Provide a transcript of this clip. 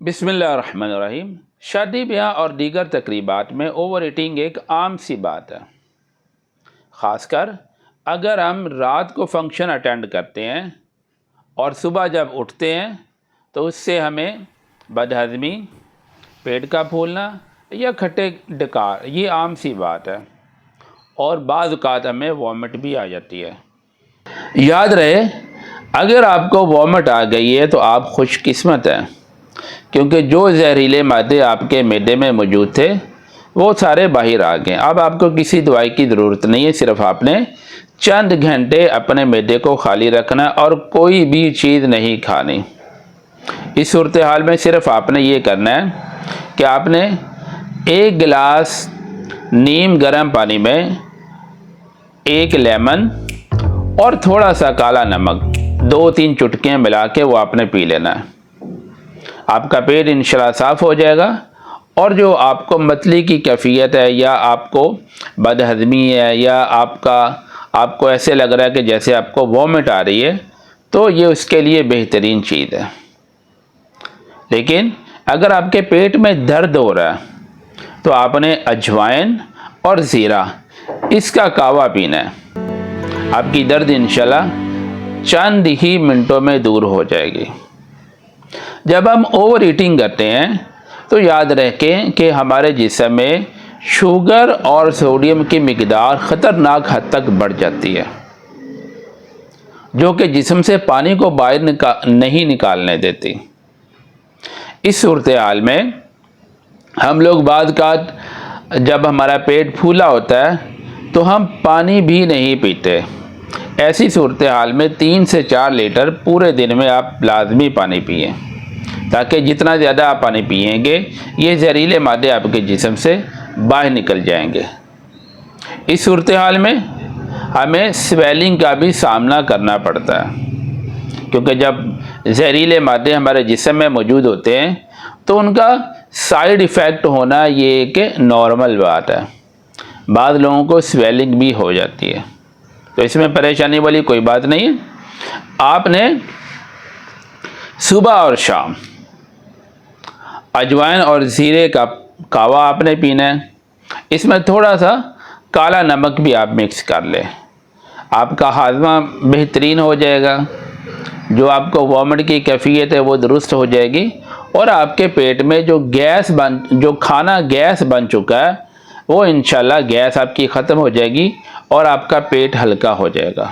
बिस्मिल्लाहिर्रहमानिर्रहीम। शादी ब्याह और दीगर तकरीबात में ओवर ईटिंग एक आम सी बात है। ख़ासकर अगर हम रात को फंक्शन अटेंड करते हैं और सुबह जब उठते हैं तो उससे हमें बदहज़मी, पेट का फूलना या खट्टे डकार, ये आम सी बात है और बाज़ औक़ात हमें वॉमिट भी आ जाती है। याद रहे, अगर आपको वॉमिट आ गई है तो आप खुशकिस्मत हैं, क्योंकि जो जहरीले मादे आपके मैदे में मौजूद थे वो सारे बाहर आ गए। अब आपको किसी दवाई की ज़रूरत नहीं है, सिर्फ आपने चंद घंटे अपने मैदे को खाली रखना और कोई भी चीज़ नहीं खानी। इस सूरत हाल में सिर्फ आपने ये करना है कि आपने एक गिलास नीम गर्म पानी में एक लेमन और थोड़ा सा काला नमक 2-3 चुटकियाँ मिला के वो आपने पी लेना है। आपका पेट इंशाल्लाह साफ़ हो जाएगा और जो आपको मतली की कैफियत है या आपको बदहज़मी है या आपको ऐसे लग रहा है कि जैसे आपको वॉमिट आ रही है, तो ये उसके लिए बेहतरीन चीज़ है। लेकिन अगर आपके पेट में दर्द हो रहा है तो आपने अजवाइन और ज़ीरा इसका कावा पीना है। आपकी दर्द इंशाल्लाह चंद ही मिनटों में दूर हो जाएगी। जब हम ओवर ईटिंग करते हैं तो याद रखें कि हमारे जिस्म में शुगर और सोडियम की मिकदार ख़तरनाक हद तक बढ़ जाती है, जो कि जिस्म से पानी को बाहर नहीं निकालने देती। इस सूरत हाल में हम लोग बाद का जब हमारा पेट फूला होता है तो हम पानी भी नहीं पीते। ऐसी सूरत हाल में 3 से 4 लीटर पूरे दिन में आप लाजमी पानी पिएं, ताकि जितना ज़्यादा आप पानी पिएंगे ये जहरीले मादे आपके जिस्म से बाहर निकल जाएंगे। इस सूरत हाल में हमें स्वेलिंग का भी सामना करना पड़ता है, क्योंकि जब जहरीले मादे हमारे जिस्म में मौजूद होते हैं तो उनका साइड इफ़ेक्ट होना ये एक नॉर्मल बात है। बाद लोगों को स्वेलिंग भी हो जाती है, तो इसमें परेशानी वाली कोई बात नहीं है। आपने सुबह और शाम अजवाइन और ज़ीरे का कावा आपने पीना है। इसमें थोड़ा सा काला नमक भी आप मिक्स कर लें, आपका हाजमा बेहतरीन हो जाएगा, जो आपको वॉमिट की कैफियत है वो दुरुस्त हो जाएगी और आपके पेट में जो खाना गैस बन चुका है वो इंशाल्लाह गैस आपकी ख़त्म हो जाएगी और आपका पेट हल्का हो जाएगा।